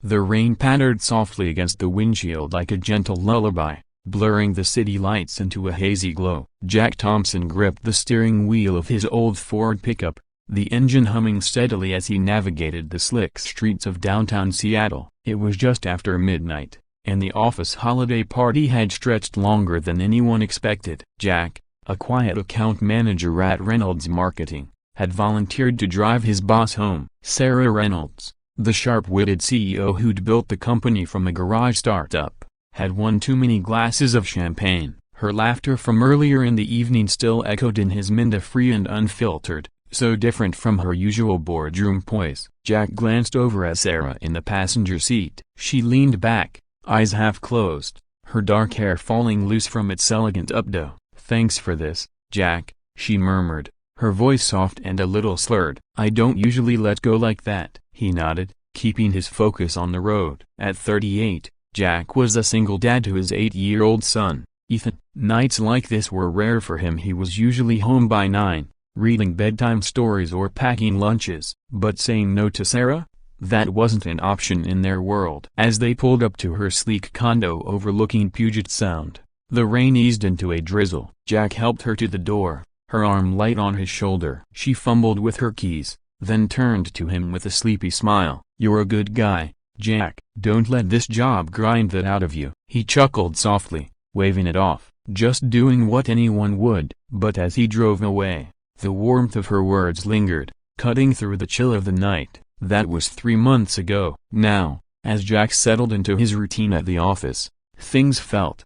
The rain pattered softly against the windshield like a gentle lullaby, blurring the city lights into a hazy glow. Jack Thompson gripped the steering wheel of his old Ford pickup, the engine humming steadily as he navigated the slick streets of downtown Seattle. It was just after midnight, and the office holiday party had stretched longer than anyone expected. Jack, a quiet account manager at Reynolds Marketing, had volunteered to drive his boss home. Sarah Reynolds, the sharp-witted CEO who'd built the company from a garage startup, had won too many glasses of champagne. Her laughter from earlier in the evening still echoed in his mind, free and unfiltered, so different from her usual boardroom poise. Jack glanced over at Sarah in the passenger seat. She leaned back, eyes half closed, her dark hair falling loose from its elegant updo. "Thanks for this, Jack," she murmured, her voice soft and a little slurred. "I don't usually let go like that." He nodded, keeping his focus on the road. At 38, Jack was a single dad to his 8-year-old son, Ethan. Nights like this were rare for him. He was usually home by 9, reading bedtime stories or packing lunches. But saying no to Sarah? That wasn't an option in their world. As they pulled up to her sleek condo overlooking Puget Sound, the rain eased into a drizzle. Jack helped her to the door, her arm light on his shoulder. She fumbled with her keys, then turned to him with a sleepy smile. "You're a good guy, Jack. Don't let this job grind that out of you." He chuckled softly, waving it off. "Just doing what anyone would." But as he drove away, the warmth of her words lingered, cutting through the chill of the night. That was 3 months ago. Now, as Jack settled into his routine at the office, things felt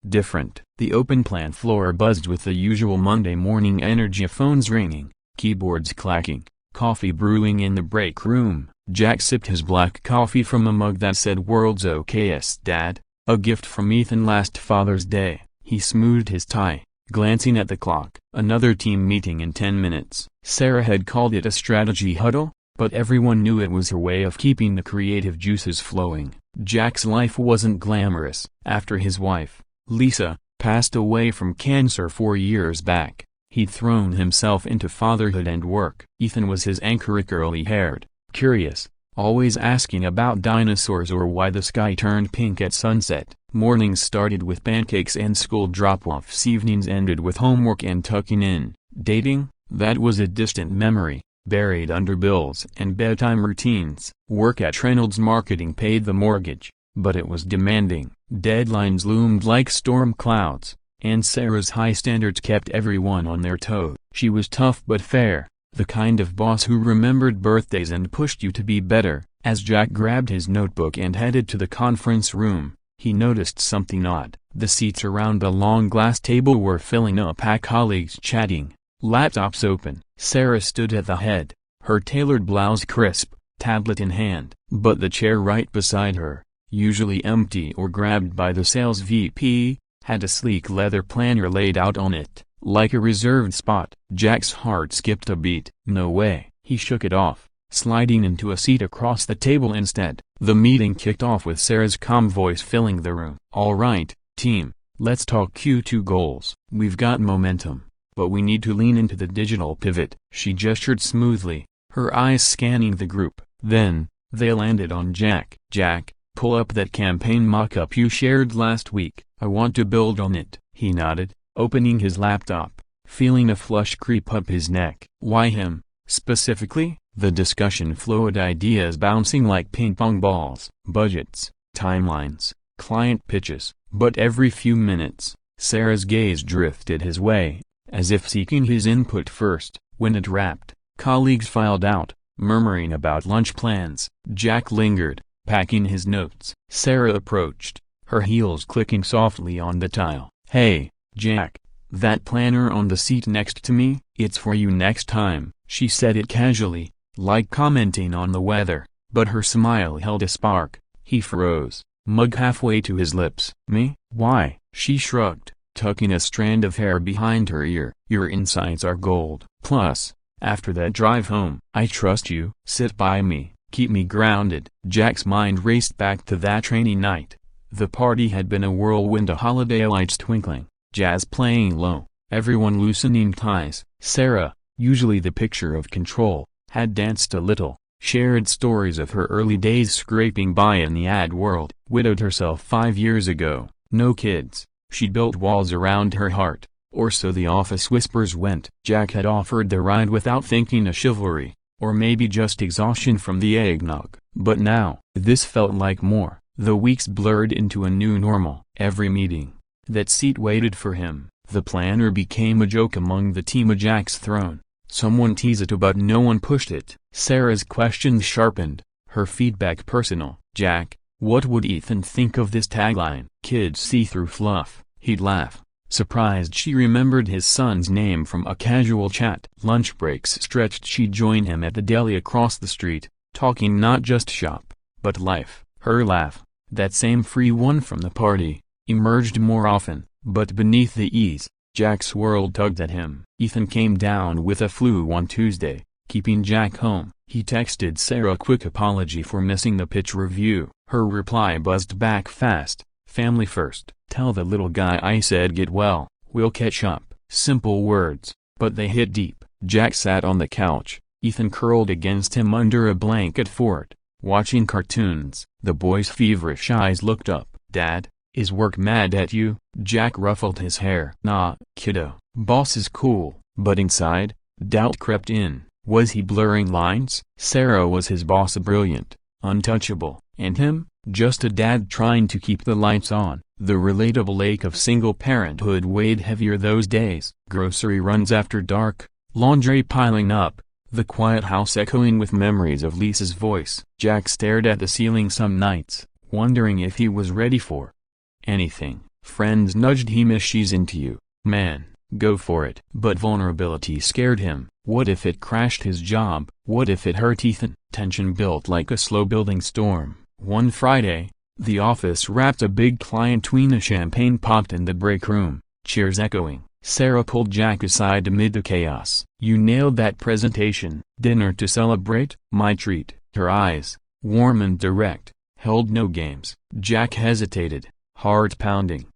different. The open plant floor buzzed with the usual Monday morning energy, phones ringing, keyboards clacking, coffee brewing in the break room. Jack sipped his black coffee from a mug that said "World's Okayest, Dad," a gift from Ethan last Father's Day. He smoothed his tie, glancing at the clock. Another team meeting in 10 minutes. Sarah had called it a strategy huddle, but everyone knew it was her way of keeping the creative juices flowing. Jack's life wasn't glamorous. After his wife, Lisa, passed away from cancer 4 years back, he'd thrown himself into fatherhood and work. Ethan was his anchor, curly-haired, curious, always asking about dinosaurs or why the sky turned pink at sunset. Mornings started with pancakes and school drop-offs. Evenings ended with homework and tucking in. Dating? That was a distant memory, buried under bills and bedtime routines. Work at Reynolds Marketing paid the mortgage, but it was demanding. Deadlines loomed like storm clouds, and Sarah's high standards kept everyone on their toes. She was tough but fair, the kind of boss who remembered birthdays and pushed you to be better. As Jack grabbed his notebook and headed to the conference room, he noticed something odd. The seats around the long glass table were filling up, colleagues chatting, laptops open. Sarah stood at the head, her tailored blouse crisp, tablet in hand. But the chair right beside her, usually empty or grabbed by the sales VP, had a sleek leather planner laid out on it, like a reserved spot. Jack's heart skipped a beat. No way. He shook it off, sliding into a seat across the table instead. The meeting kicked off with Sarah's calm voice filling the room. "All right, team, let's talk Q2 goals. We've got momentum, but we need to lean into the digital pivot." She gestured smoothly, her eyes scanning the group. Then, they landed on Jack. "Jack, pull up that campaign mock-up you shared last week. I want to build on it." He nodded, opening his laptop, feeling a flush creep up his neck. "Why him, specifically?" The discussion flowed, ideas bouncing like ping-pong balls. Budgets, timelines, client pitches. But every few minutes, Sarah's gaze drifted his way, as if seeking his input first. When it wrapped, colleagues filed out, murmuring about lunch plans. Jack lingered, packing his notes. Sarah approached, her heels clicking softly on the tile. "Hey, Jack, that planner on the seat next to me? It's for you next time." She said it casually, like commenting on the weather, but her smile held a spark. He froze, mug halfway to his lips. "Me? Why?" She shrugged, tucking a strand of hair behind her ear. "Your insights are gold. Plus, after that drive home, I trust you. Sit by me, keep me grounded." Jack's mind raced back to that rainy night. The party had been a whirlwind, of holiday lights twinkling, jazz playing low, everyone loosening ties. Sarah, usually the picture of control, had danced a little, shared stories of her early days scraping by in the ad world. Widowed herself 5 years ago, no kids, she built walls around her heart, or so the office whispers went. Jack had offered the ride without thinking of chivalry, or maybe just exhaustion from the eggnog. But now, this felt like more. The weeks blurred into a new normal. Every meeting, that seat waited for him. The planner became a joke among the team. Jack's throne. Someone teased it but no one pushed it. Sarah's questions sharpened, her feedback personal. Jack, what would Ethan think of this tagline? Kids see through fluff, he'd laugh. Surprised she remembered his son's name from a casual chat. Lunch breaks stretched. She'd join him at the deli across the street, talking not just shop, but life. Her laugh, that same free one from the party, emerged more often, but beneath the ease, Jack's world tugged at him. Ethan came down with a flu on Tuesday, keeping Jack home. He texted Sarah a quick apology for missing the pitch review. Her reply buzzed back fast, family first. Tell the little guy I said get well, we'll catch up. Simple words, but they hit deep. Jack sat on the couch, Ethan curled against him under a blanket fort, watching cartoons. The boy's feverish eyes looked up. Dad, is work mad at you? Jack ruffled his hair. Nah, kiddo, boss is cool. But inside, doubt crept in. Was he blurring lines? Sarah was his boss, brilliant, untouchable, and him, just a dad trying to keep the lights on. The relatable ache of single parenthood weighed heavier those days. Grocery runs after dark, laundry piling up, the quiet house echoing with memories of Lisa's voice. Jack stared at the ceiling some nights, wondering if he was ready for anything. Friends nudged him. She's into you, man, go for it. But vulnerability scared him. What if it crashed his job? What if it hurt Ethan? Tension built like a slow-building storm. One Friday, the office wrapped. A big client tween. A champagne popped in the break room, cheers echoing. Sarah pulled Jack aside amid the chaos. You nailed that presentation. Dinner to celebrate? My treat. Her eyes, warm and direct, held no games. Jack hesitated, heart pounding.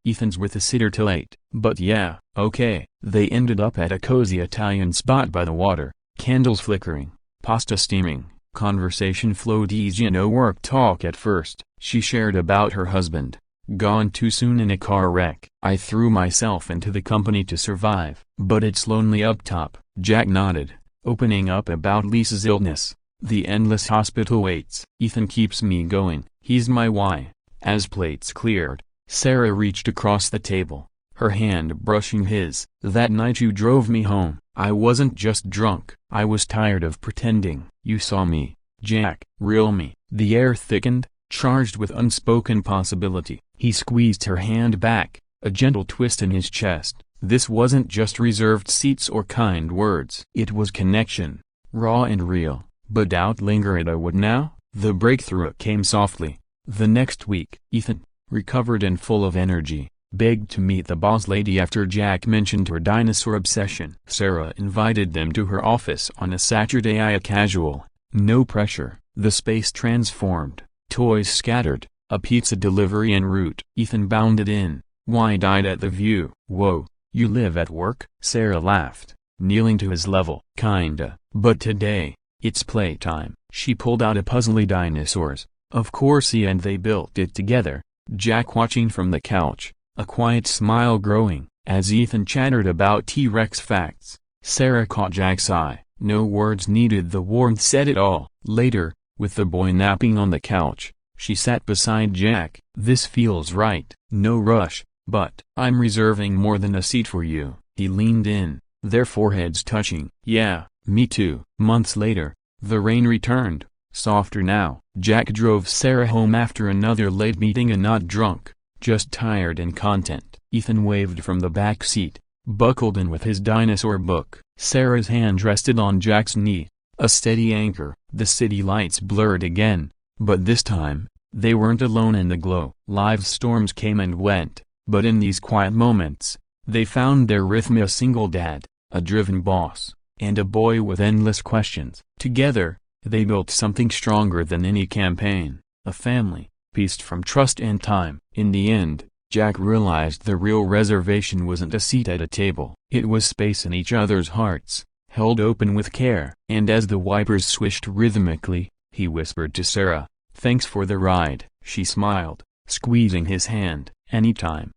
Ethan's with a sitter till 8. But yeah, okay. They ended up at a cozy Italian spot by the water, candles flickering, pasta steaming. Conversation flowed easy. No work talk at first. She shared about her husband, gone too soon in a car wreck. I threw myself into the company to survive. But it's lonely up top. Jack nodded, opening up about Lisa's illness, the endless hospital waits. Ethan keeps me going. He's my why. As plates cleared, Sarah reached across the table, her hand brushing his. That night you drove me home. I wasn't just drunk. I was tired of pretending. You saw me, Jack, real me. The air thickened, charged with unspoken possibility. He squeezed her hand back, a gentle twist in his chest. This wasn't just reserved seats or kind words. It was connection, raw and real. But doubt lingered. I would now? The breakthrough came softly. The next week, Ethan, recovered and full of energy, begged to meet the boss lady after Jack mentioned her dinosaur obsession. Sarah invited them to her office on a Saturday. A casual, no pressure. The space transformed, toys scattered, a pizza delivery en route. Ethan bounded in, wide-eyed at the view. Whoa, you live at work? Sarah laughed, kneeling to his level. Kinda, but today, it's playtime. She pulled out a puzzly dinosaurs. Of course he and they built it together. Jack watching from the couch, a quiet smile growing, as Ethan chattered about T-Rex facts. Sarah caught Jack's eye. No words needed. The warmth said it all. Later, with the boy napping on the couch, she sat beside Jack. This feels right. No rush, but I'm reserving more than a seat for you. He leaned in, their foreheads touching. Yeah, me too. Months later, the rain returned, softer now. Jack drove Sarah home after another late meeting and not drunk, just tired and content. Ethan waved from the back seat, buckled in with his dinosaur book. Sarah's hand rested on Jack's knee, a steady anchor. The city lights blurred again, but this time, they weren't alone in the glow. Live storms came and went, but in these quiet moments, they found their rhythm. A single dad, a driven boss, and a boy with endless questions. Together, they built something stronger than any campaign, a family, pieced from trust and time. In the end, Jack realized the real reservation wasn't a seat at a table. It was space in each other's hearts, held open with care. And as the wipers swished rhythmically, he whispered to Sarah, "Thanks for the ride." She smiled, squeezing his hand. "Anytime."